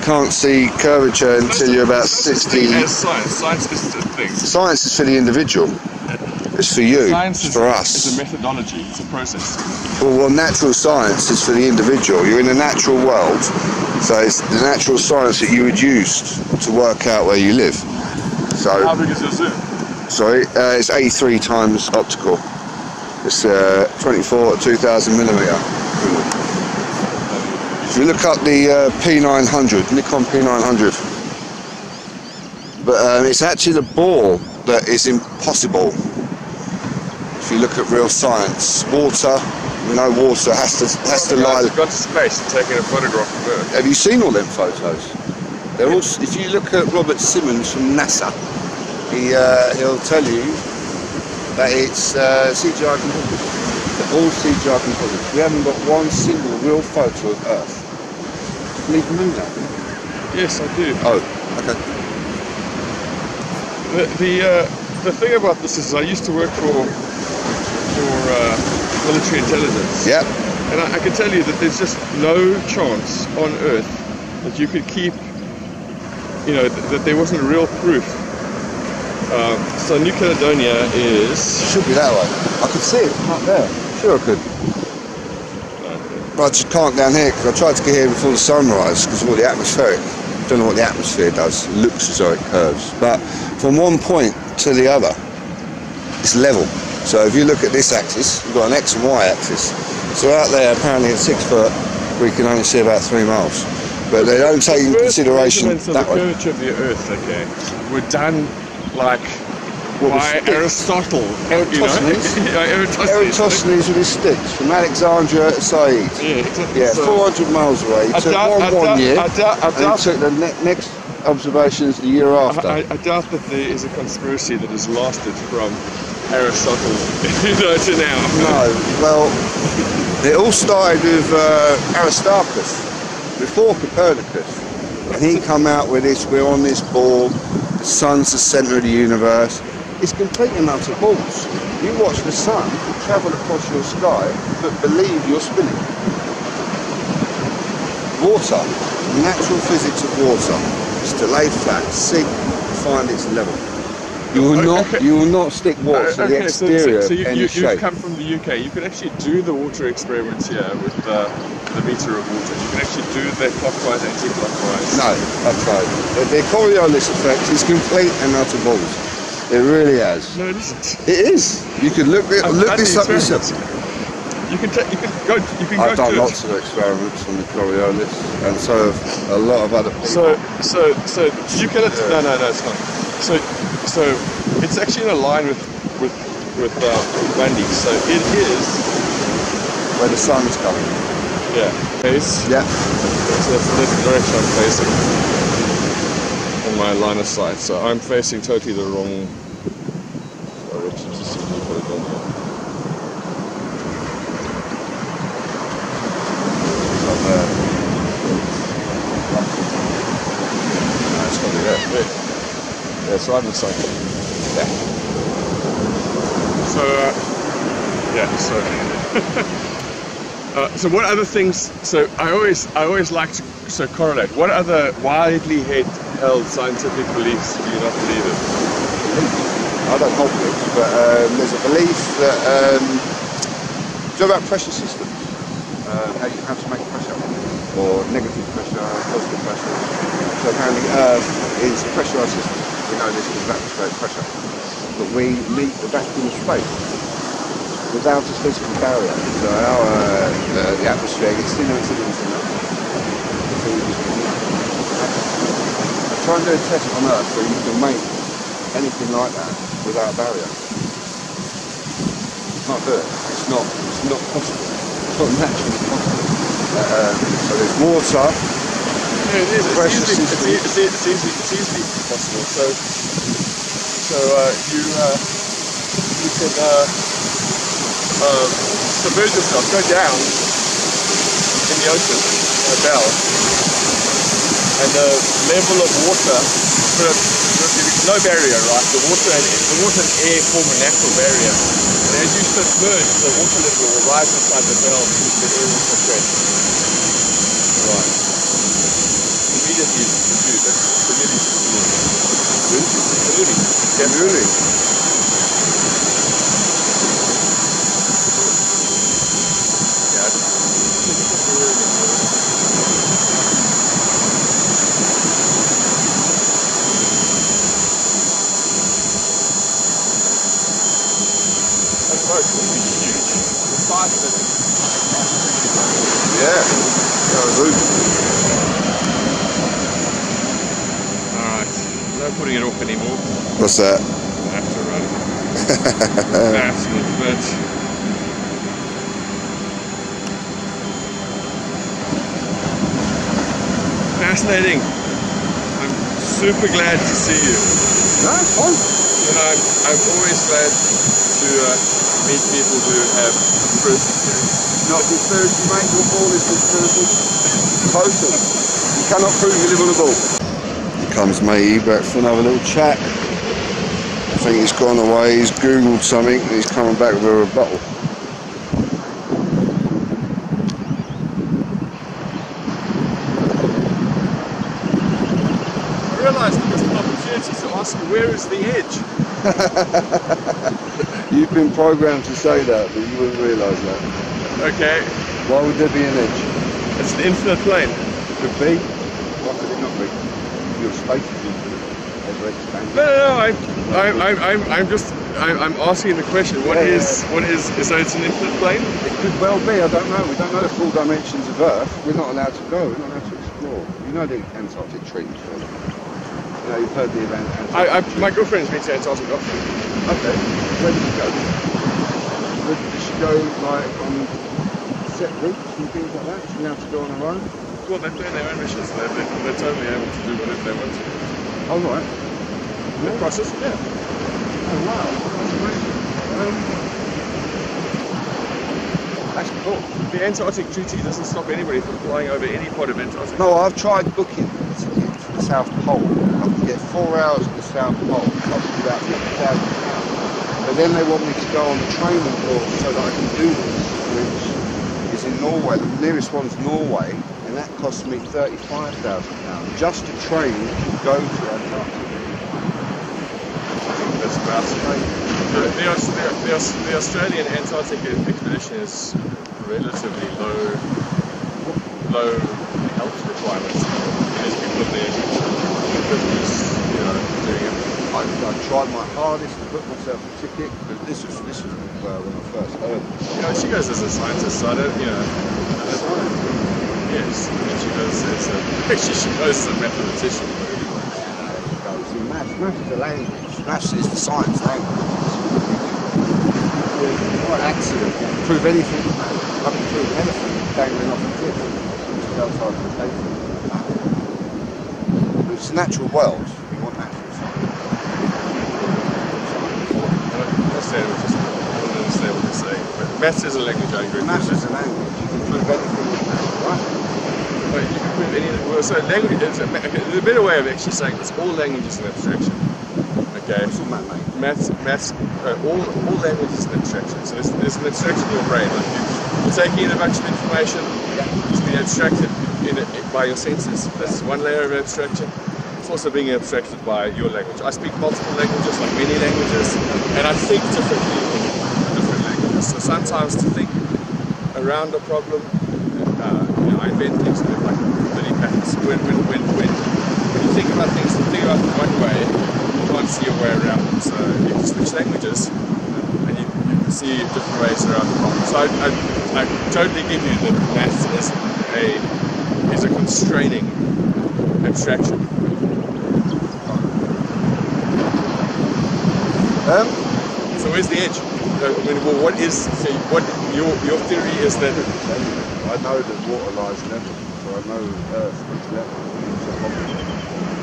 can't see curvature until you're about 60. Science is a thing. Science is for the individual. It's for you. Science it's for us. It's a methodology. It's a process. Well, natural science is for the individual. You're in a natural world, so it's the natural science that you would use to work out where you live. So. How big is your zoom? Sorry, it's 83 times optical. It's 24 2000 millimeter. If you look up the P900, Nikon P900, but it's actually the ball that is impossible. If you look at real science, water, no water has to lie. Got to space and taking a photograph of Earth. Have you seen all them photos? They're all. If you look at Robert Simmons from NASA, he'll tell you that it's CGI composites. They're all CGI composites. We haven't got one single real photo of Earth. Can you believe that? Yes, I do. Oh, okay. The thing about this is I used to work for military intelligence. Yep. And I can tell you that there's just no chance on Earth that you could keep, that there wasn't real proof. So New Caledonia is... It should be that way. I could see it up there. Sure I could. But I just can't down here because I tried to get here before the sunrise because of all the atmospheric. I don't know what the atmosphere does. It looks as though it curves. But from one point to the other, it's level. So if you look at this axis, we've got an X and Y axis. So out there, apparently at 6 foot, we can only see about 3 miles. But they don't take into consideration that the curvature of the Earth, okay, were done like by Aristotle. Eratosthenes. Eratosthenes with his sticks from Alexandria to Said. Yeah, exactly. Yeah, 400 miles away. He took one year, and he took the next observations the year after. I doubt that there is a conspiracy that has lasted from Aristotle to now. No, well, it all started with Aristarchus, before Copernicus. And he come out with this, we're on this ball, the sun's the centre of the universe. It's complete and utter balls. You watch the sun travel across your sky, but believe you're spinning. Water, natural physics of water, is to lay flat, sink, find its level. You will not stick water to the exterior so any shape. You've come from the UK. You can actually do the water experiments here with the meter of water. You can actually do that clockwise, anti-clockwise. No, I've tried. The Coriolis effect is complete and utter balls. It really has. No, it isn't. It is. You can look this up yourself. I've done lots of experiments on the Coriolis, and so have a lot of other people. So you can. No, it's not. So it's actually in a line with Bundy. So it is where the sun's coming. Yeah. Face. Yeah. So that's the direction I'm facing on my line of sight. So I'm facing totally the wrong direction to see New Caledonia. No, it's got to be there. Yeah, so I'm inside. Yeah. So what other things? So I always like to correlate. What other widely held scientific beliefs do you not believe in? I don't hold beliefs, but there's a belief that do you know about pressure systems? How to make pressure, or negative pressure, positive pressure. So apparently Earth is a pressurized system. We know this is atmospheric pressure, but we meet the vacuum of space without a physical barrier. So the atmosphere gets thinner and thinner and thinner. Try and do a test on Earth where you can make anything like that without a barrier. You can't do it. It's not possible. It's not naturally possible. So there's water. Yeah, it is. It's easily possible. So you can submerge yourself, go down in the ocean in a bell, and the level of water, no barrier, right? The water and air form a natural barrier, and as you submerge, the water level will rise inside the bell because the air will compress. Right. Immediately Really? Yeah. Alright, no putting it off anymore. What's that? I have to run. Absolute bitch. Fascinating. I'm super glad to see you. No, it's fine. You know, I'm always glad to meet people who have conspiracy theories. Not conspiracy, mate. Your ball is conspiracy. Total. You cannot prove you live on a ball. Here comes matey back for another little chat. I think he's gone away, he's googled something and he's coming back with a rebuttal. I realised there was an opportunity to ask you, where is the edge? You've been programmed to say that, but you wouldn't realise that. Okay, Why would there be an edge? it's an infinite plane. Could be. Why could it not be? Your space is infinite. Ever expanding. No, I'm asking the question. What is so it's an infinite plane? It could well be, I don't know. We don't know the full dimensions of Earth. We're not allowed to go, we're not allowed to explore. You know the Antarctic Treaty. You know, you've heard the event. My girlfriend's been to Antarctica. Okay. Where did she go? Where did she go, like, on set routes and things like that? Is she allowed to go on her own? Well, they plan their own missions. They're totally able to do whatever they want to. Oh, right. The process, yeah. Oh, wow. That's amazing. That's cool. The Antarctic Treaty doesn't stop anybody from flying over any part of Antarctica. No, I've tried booking a ticket to the South Pole. I can get 4 hours at the South Pole, costs about £50,000. But then they want me to go on the training course so that I can do this, which is in Norway. The nearest one's Norway, and that cost me £35,000 just to train to go to Antarctica. That's about the Australian Antarctic expedition is relatively low health requirements. There's people there doing it. I tried my hardest to book myself a ticket, but this was when I first heard it. You know, she goes as a scientist, so I don't, yes, and she goes as a mathematician. See, maths is a language. Maths is the science language. What accident? Prove anything. I can prove anything dangling off a cliff. Outside the station. It's a natural world. You want natural science. I don't understand what you're saying. But maths is a language, I agree. Maths is a language. You can prove anything with maths, right? But you can prove anything. Well, so language is a better way of actually saying it's all language is an abstraction. Okay. What's all that, mate? Maths, all language is an abstraction. So there's an abstraction in your brain. Like you're taking in a bunch of information, it's being abstracted by your senses. That's one layer of abstraction. It's also being abstracted by your language. I speak multiple languages, like many languages, and I think differently in different languages. So sometimes to think around a problem, I invent things like many patterns. When you think about things, you think about them one way, you can't see a way around them. So you can switch languages, and you can see different ways around the problem. So I totally give you that maths is a constraining abstraction. So where's the edge? What is your theory is that I know that water lies level, so I know Earth is level.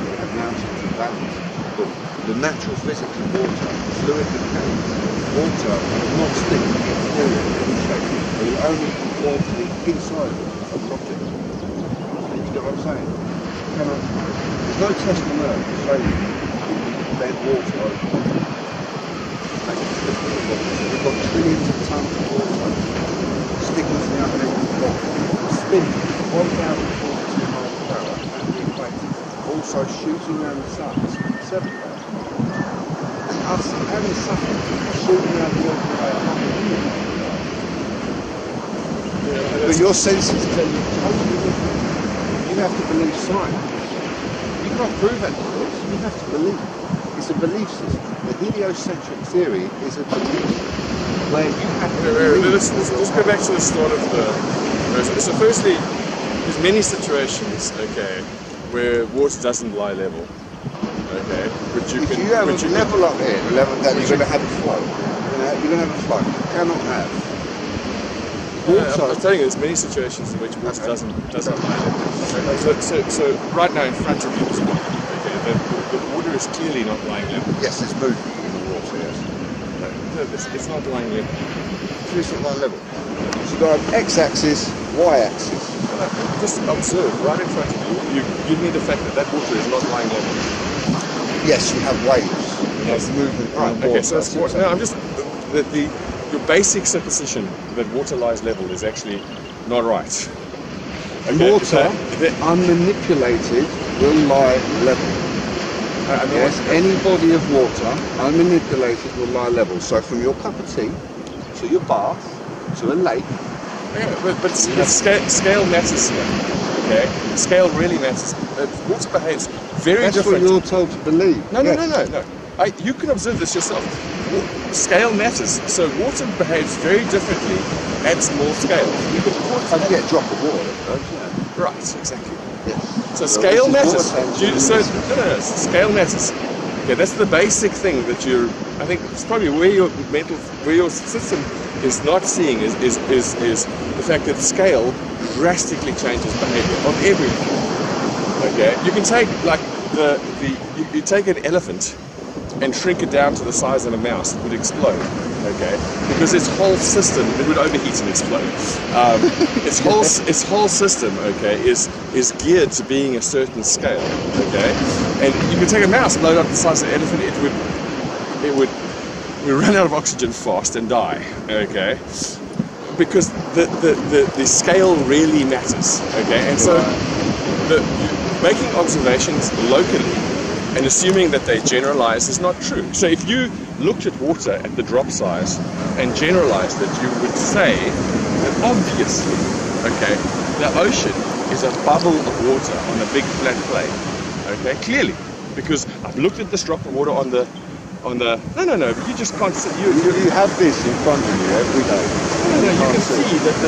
We have mountains and valleys, but the natural physics of water, fluid mechanics, water will not stick in fluid in shape. It will only conform to the inside of the object. You get what I'm saying? There's no test on Earth to show you bend water over. We've got trillions of tons of water sticking to the upper end of the block, spinning 1,042 miles per hour at the equator, also shooting around the sun 7,000 miles per hour. us having something shooting around the Milky Way. But your senses tell you totally different. You have to believe science. You can't prove that to us. You have to believe. It's a belief system. The heliocentric theory is a belief where you have to believe. Let's go back to the start of the. So firstly, there's many situations, okay, where water doesn't lie level. Okay, but you if can. you have a level up here, a level that you're going to have a flow. You're going to have a flow. You cannot have. I'm telling you, there's many situations in which water doesn't lie level. So right now in front of you is one. Okay, the water is clearly not lying level. Yes, it's moving in the water. Yes. No, it's not lying level. It's not lying level. So you've got an x-axis, y-axis. Just observe right in front of you. You give me the fact that water is not lying level. Yes, you have waves. You have movement. Right. Okay. So that's what. No, I'm just your basic supposition that water lies level is actually not right. Okay, water, unmanipulated, will lie level. Yes, any body of water, unmanipulated, will lie level. So from your cup of tea to your bath to a lake. Yeah, but scale matters here. Okay, scale really matters. Water behaves very different. That's what you're told to believe. No. You can observe this yourself. Scale matters. So water behaves very differently at small scale. You can get a drop of water, don't you? Right, exactly. Yes. So scale matters. Scale matters. Okay, that's the basic thing that I think it's probably where your system is not seeing is the fact that scale drastically changes behavior of everything. Okay, you can take like you take an elephant and shrink it down to the size of a mouse, it would explode. Okay, because its whole system, it would overheat and explode. Its whole system, okay, is geared to being a certain scale. Okay, and you can take a mouse, blow it up the size of an elephant, it would run out of oxygen fast and die. Okay, because the scale really matters. Okay, and so making observations locally and assuming that they generalize is not true. So if you looked at water at the drop size and generalized that, you would say that obviously, okay, the ocean is a bubble of water on a big flat plane. Okay, clearly, because I've looked at this drop of water on the no, but you just can't see. You have this in front of you every day. No, you can see that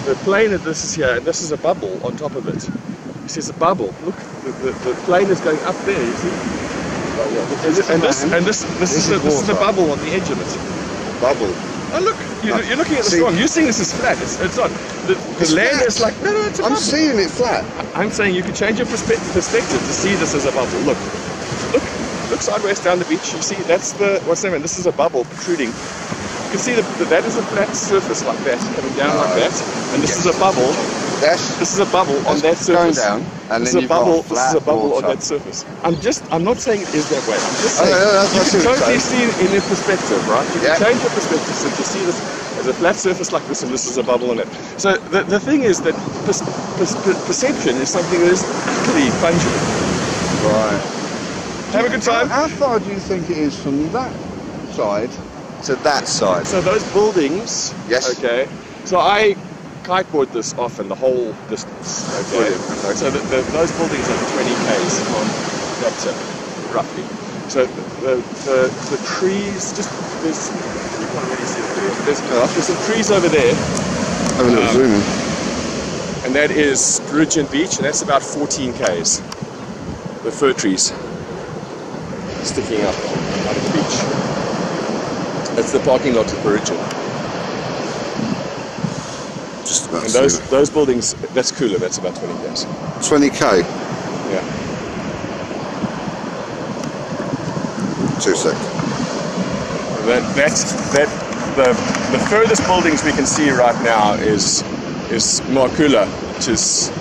the plane that this is here, and this is a bubble on top of it. You see, it's a bubble. Look, the plane is going up there. You see, this is the bubble on the edge of it. Bubble. Oh look, you're looking at this wrong. You're seeing this as flat. It's not. The land is like no, it's a bubble. I'm seeing it flat. I'm saying you can change your perspective to see this as a bubble. Look sideways down the beach. You see, that's what's the name? This is a bubble protruding. You can see that is a flat surface like that, coming down like that, and this is a bubble. This is a bubble on that surface. Going down, and this then is a bubble. This is a bubble on that surface. I'm not saying it is that way. I'm just saying you can totally see it in a perspective, right? You can change your perspective so you see this as a flat surface like this, and this is a bubble on it. So the thing is that perception is something that is utterly fungible. Right. Have a good time. How far do you think it is from that side to that side? So those buildings. Yes. Okay. So I kiteboard this off in the whole distance. Okay. So those buildings are 20 k's from that tip, roughly. So the trees, just there's you can't really see the trees. There's some trees over there. Have a little zoom in. And that is Virgin Beach, and that's about 14 k's. The fir trees sticking up out of the beach. That's the parking lot of Virgin. Just about. And those buildings, that's cooler. That's about 20 k's. 20k. Yeah. 2 seconds. The furthest buildings we can see right now is Markula, which is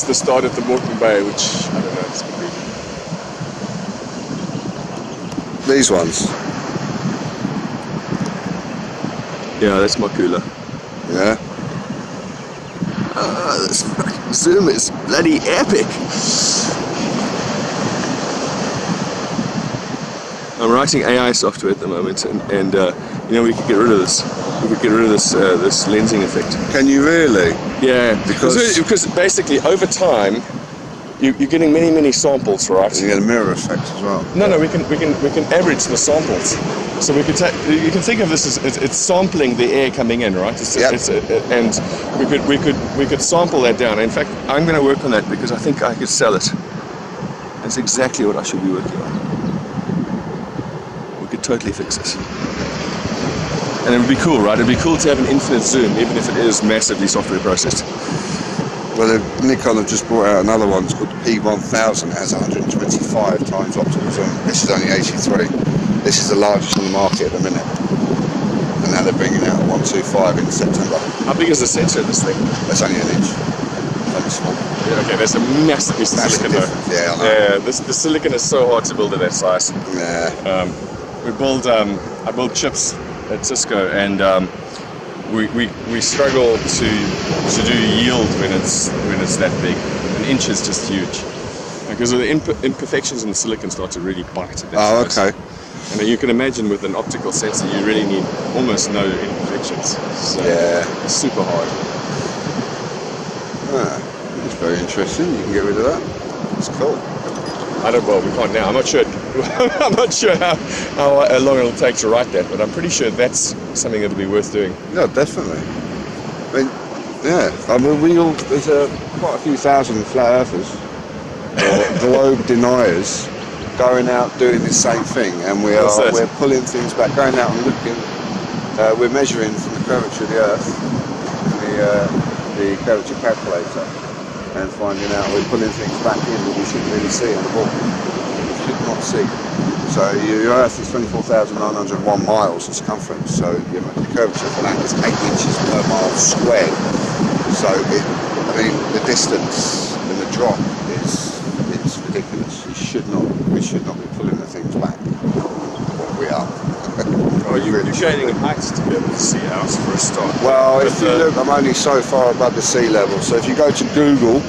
the start of the Moreton Bay, which I don't know. It's completely. These ones. Yeah, that's Markula. Yeah. This zoom is bloody epic. I'm writing AI software at the moment, and you know, we could get rid of this. We could get rid of this this lensing effect. Can you really? Yeah, because basically over time, you're getting many samples, right? You get a mirror effect as well. No, we can average the samples. So we could you can think of this as it's sampling the air coming in, right? And we could sample that down. In fact, I'm going to work on that because I think I could sell it. That's exactly what I should be working on. We could totally fix this. And it would be cool, right? It'd be cool to have an infinite zoom, even if it is massively software processed. Well, Nikon have just brought out another one. It's called the P1000. It has 125 times optical zoom. This is only 83. This is the largest on the market at the minute. And now they're bringing out 125 in September. How big is the sensor of this thing? That's only an inch. It's only small. Yeah, okay, there's a massive piece of silicon though. Yeah, I know. Yeah, the silicon is so hard to build at that size. Yeah. I build chips at Cisco, and we struggle to do yield when it's that big. An inch is just huge because of the imperfections in the silicon start to really bite at that size. Okay. And you can imagine with an optical sensor, you really need almost no imperfections. So yeah, it's super hard. That's very interesting. You can get rid of that. It's cool. Well, we can't now. I'm not sure. I'm not sure how long it'll take to write that, but I'm pretty sure that's something that'll be worth doing. Yeah, definitely. There's quite a few thousand flat earthers, globe deniers, going out doing the same thing, and we're pulling things back, going out and looking. We're measuring from the curvature of the Earth, the curvature calculator, and finding out we're pulling things back in that we shouldn't really see on the ball. We should not see. So your Earth is 24,901 miles in circumference. So the curvature for that is 8 inches per mile squared. So the distance and the drop is ridiculous. We should not be pulling the things back. But we are. Well, you're gaining heights to be able to see out for a start. Well, if you look, I'm only so far above the sea level. So if you go to Google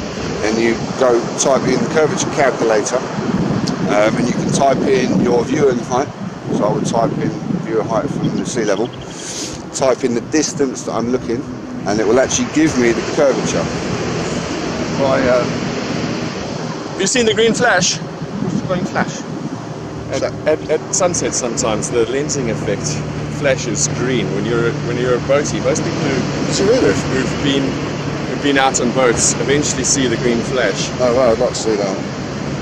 and you go type in curvature calculator, and you can type in your viewing height. So I would type in viewer height from the sea level. Type in the distance that I'm looking, and it will actually give me the curvature. Have you seen the green flash? What's the green flash? At sunset, sometimes the lensing effect flashes green when you're a boatie. Most people who've been out on boats eventually see the green flash. Oh wow, I'd like to see that.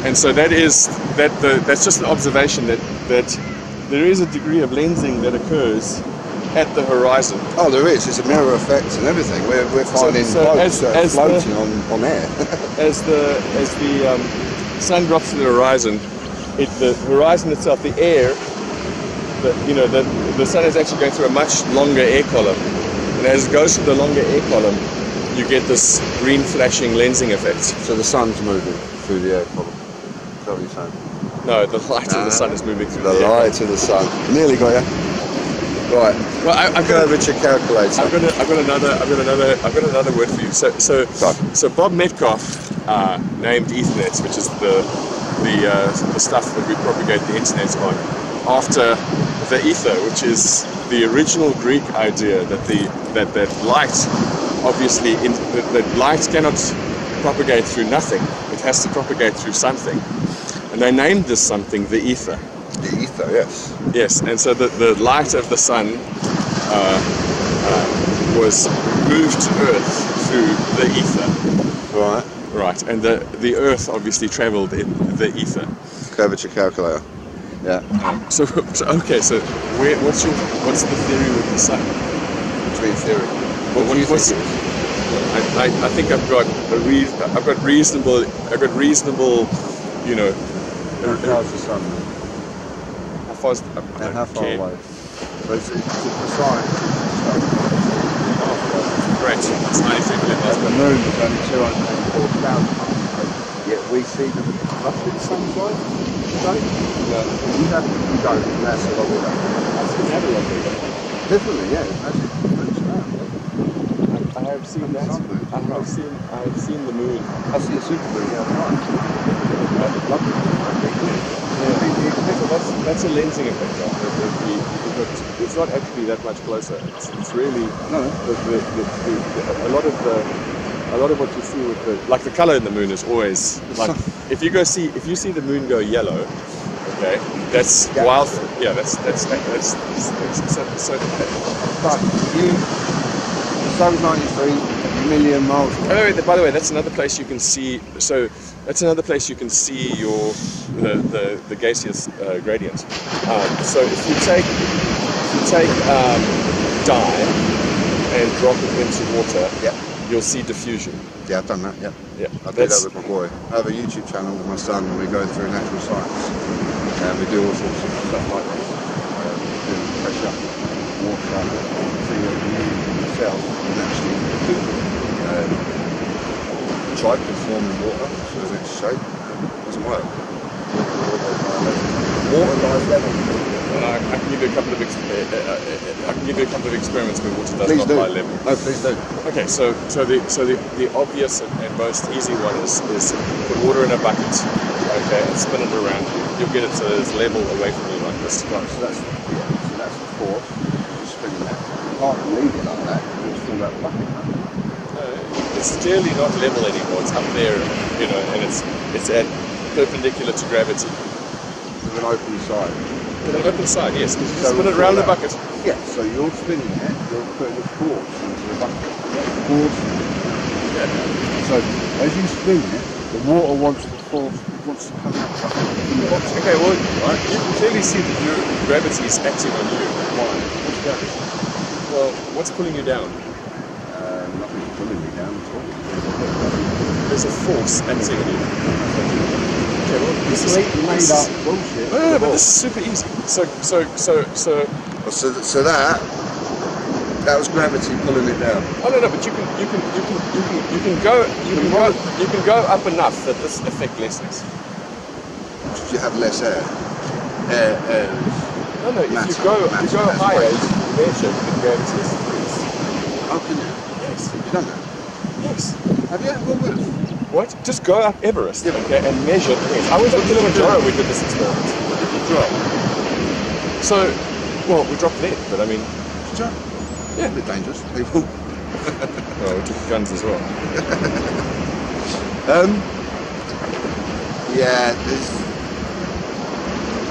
And so that's just an observation that there is a degree of lensing that occurs at the horizon. Oh, there is. It's a mirror effect and everything. We're finding boats floating on air. as the sun drops to the horizon, the horizon itself, the air, the sun is actually going through a much longer air column, and as it goes through the longer air column, you get this green flashing lensing effect. So the sun's moving through the air column. Is that what you're saying? No, the light of the sun is moving through the air. The light of the sun. Nearly got you. Right. Well, I've got curvature calculator. I've got another word for you. So Bob Metcalfe named Ethernet, which is the stuff that we propagate the internet on, after the ether, which is the original Greek idea that light, obviously, that light cannot propagate through nothing. It has to propagate through something, and they named this something the ether. The ether, yes. Yes, and so the light of the sun was moved to Earth through the ether. Right. Right, and the Earth obviously travelled in the ether. Curvature calculator. Yeah. So what's the theory with the sun? Between theory. I think I've got reasonable. How far is the sun? How far is how far away? So it's precise. Great. It's 93 million miles. The moon is only 284,000 miles. Yet we see them roughly the same size. Yeah. You have to go from there to Lobby. I've seen that a lot bigger. Definitely, yeah. I have seen that. I have seen the moon. I see a super moon, yeah, right. Lovely. Yeah. That's a lensing effect. It's not actually that much closer. It's really a lot of what you see with the color in the moon is always like if you see the moon go yellow, okay, that's wild. Yeah, that's so. But the sun's 93 million miles away. By the way, that's another place you can see. So that's another place you can see the gaseous gradient. So if you take dye and drop it into water, you'll see diffusion. Yeah, I've done that. Yeah. I did that with my boy. I have a YouTube channel with my son, and we go through natural science, and we do all sorts of stuff like this. We do pressure, water, see what you need in the cells, and actually try to form in water, so that it's shape. It doesn't work. Water lies level. I can give you a couple of experiments where water does not lie level. No, please do. Okay, so the obvious and most easy one is put water in a bucket, okay, and spin it around. You'll get it so that it's level away from you like this. Right, so that's the force. Just spinning that. You can't leave it like that. It's still that bucket. It's clearly not level anymore. It's up there, you know, and it's at perpendicular to gravity. With an open side. With an open side, yes. Because you spin it around the bucket. Yeah, so you're spinning it, you're putting a force into the bucket. Force. Yeah. So as you spin it, the water wants to come out. Okay, well, you can clearly see that your gravity is acting on you. Why? What's gravity? Well, what's pulling you down? Nothing's pulling me down at all. There's a force acting on you. Okay, well, this is made up bullshit. No, but this is super easy. So that was gravity pulling it down. Oh no, but you can go up enough that this effect lessens. Should you have less air? No, if you go higher, you can measure the gravity is increased. How can you? Yes. Have you done that? Yes. Have you ever gone with? What? Just go up Everest, okay, and measure the rest. I went up Kilimanjaro, we did this experiment. What did you drop? So, well, we dropped lead, but I mean... Did you? Yeah. A bit dangerous, people. Well, we took guns as well. Yeah, there's...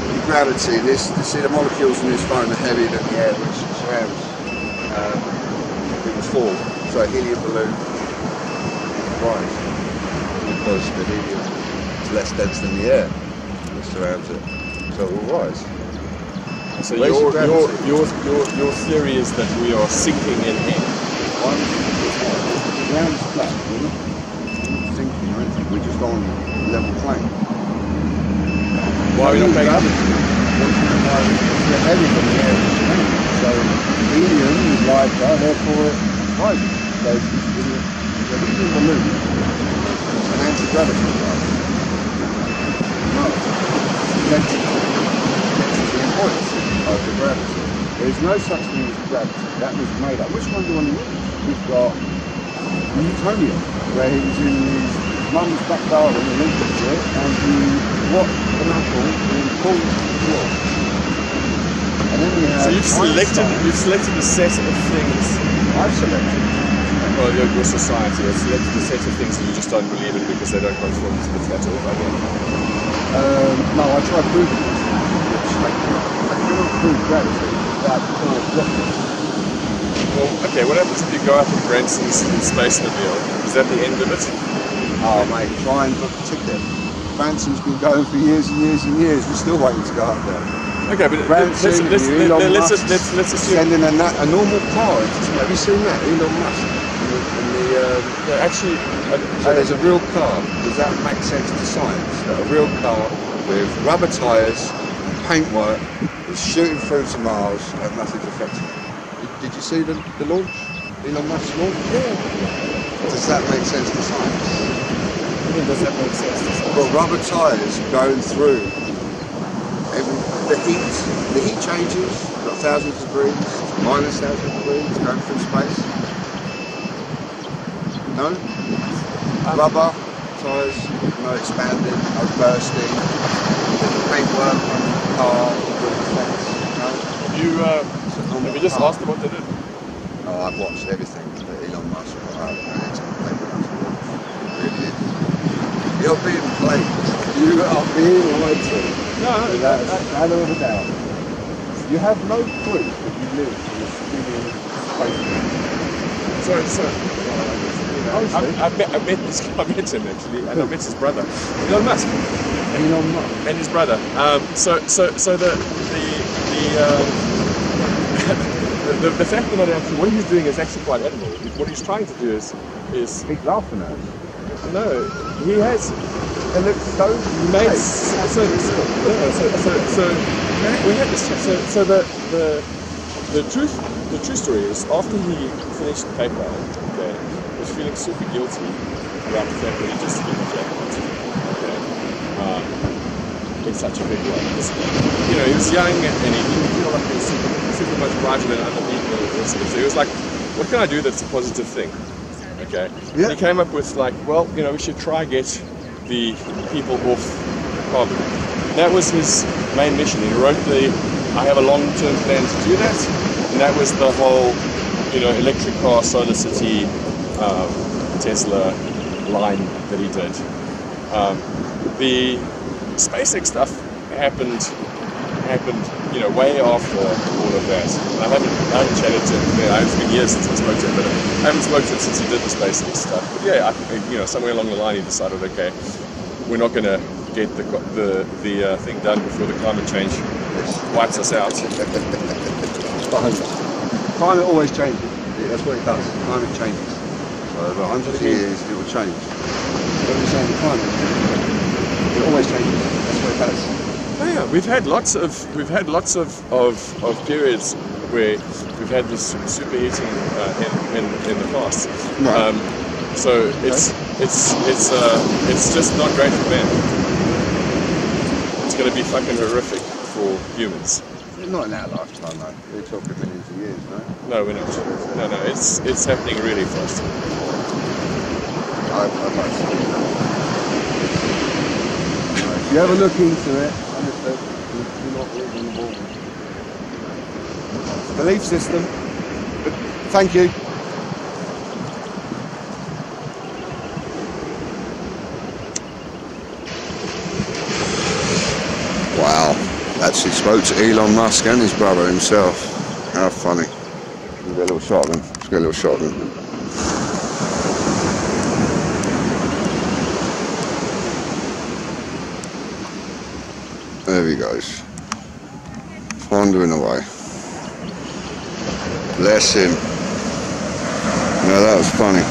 The gravity, see the molecules in this foam are heavier than the air which surrounds. It was fall, so a helium balloon rise. Because the helium is less dense than the air that surrounds it, so it will rise. So your theory is that we are sinking in air. The ground is flat, we're not sinking or anything, we're just on a level plane. Why are we not paying up? We're heavier than the air is surrounding, so helium is lighter, therefore it rises. So the helium balloon an anti-gravity device. No. Density and buoyancy of the gravity. There is no such thing as gravity. That was made up. Which one do you want to use? We've got Newtonian, where he was in his mum's back garden in Lincolnshire, and he watched an apple being pulled to the wall. And then we have so you've selected a set of things. I've selected. Well, your society has selected a set of things that you just don't believe in because they don't conform to the flat earth idea. No, I try proving it. I cannot prove gravity without blocking. Well, okay, what happens if you go up in Branson's Space Mobile? Is that the end of it? Oh, mate, try and book a ticket. Branson's been going for years and years and years. We're still waiting to go up there. Okay, but let's assume... sending a normal car. Have you seen that? Elon Musk. Yeah, actually... So there's a real car. Does that make sense to science? That a real car with rubber tyres, paintwork, is shooting through to Mars and nothing's affecting it. Did you see the launch? Elon Musk's launch? Yeah. Does that make sense to science? Does that make sense to science? Well, rubber tyres going through the heat changes, got 1,000 degrees, minus 1,000 degrees, going through space. No? Rubber tyres, no expanding, no bursting, paintwork, car, good sense, you know? Have you just asked them what they did? Oh, I've watched everything that Elon Musk put out and it's really is. You're being played. You are being lied to. No, without a shadow of a doubt. You have no proof that you live in a civilian space. Sorry. I met this guy. I met him actually, and I met his brother, Elon Musk. Elon Musk. And his brother. So the fact that actually what he's doing is actually quite admirable. What he's trying to do is He's laughing at us. no, he has It looks so made fake. we had this so the true story is after he finished the paper, okay, he was feeling super guilty about the fact that he just did the jackpot. Okay. In such a big way. You know, he was young and he didn't feel like he was super much brighter than other people. So he was like, what can I do that's a positive thing? Okay. Yeah. And he came up with like, well, you know, we should try get the people off carbon. That was his main mission. He wrote I have a long-term plan to do that. And that was the whole, you know, electric car, solar city, Tesla line that he did. The SpaceX stuff happened, you know, way after all of that. I haven't chatted to him. It's been years since I spoke to him, but I haven't spoken to him since he did the SpaceX stuff. But yeah, you know, somewhere along the line he decided, okay, we're not going to get the thing done before the climate change wipes us out. Climate always changes. That's what it does. Climate changes. So over 100 years it will change. What are you saying? The climate? It always changes. That's what it does. Oh yeah, we've had lots of periods where we've had this superheating in the past. Right. So it's just not great for them. It's going to be fucking horrific for humans. Not in our lifetime, though. We're talking millions of years, no? No, we're not. No, it's happening really fast. I'd like to see that. If you ever look into it, understood, you do not live on the ball. Belief system. But thank you. Wow. Actually spoke to Elon Musk and his brother himself. How funny. Let's get a little shot of him. Let's get a little shot of him. There he goes. Wandering away. Bless him. No, that was funny.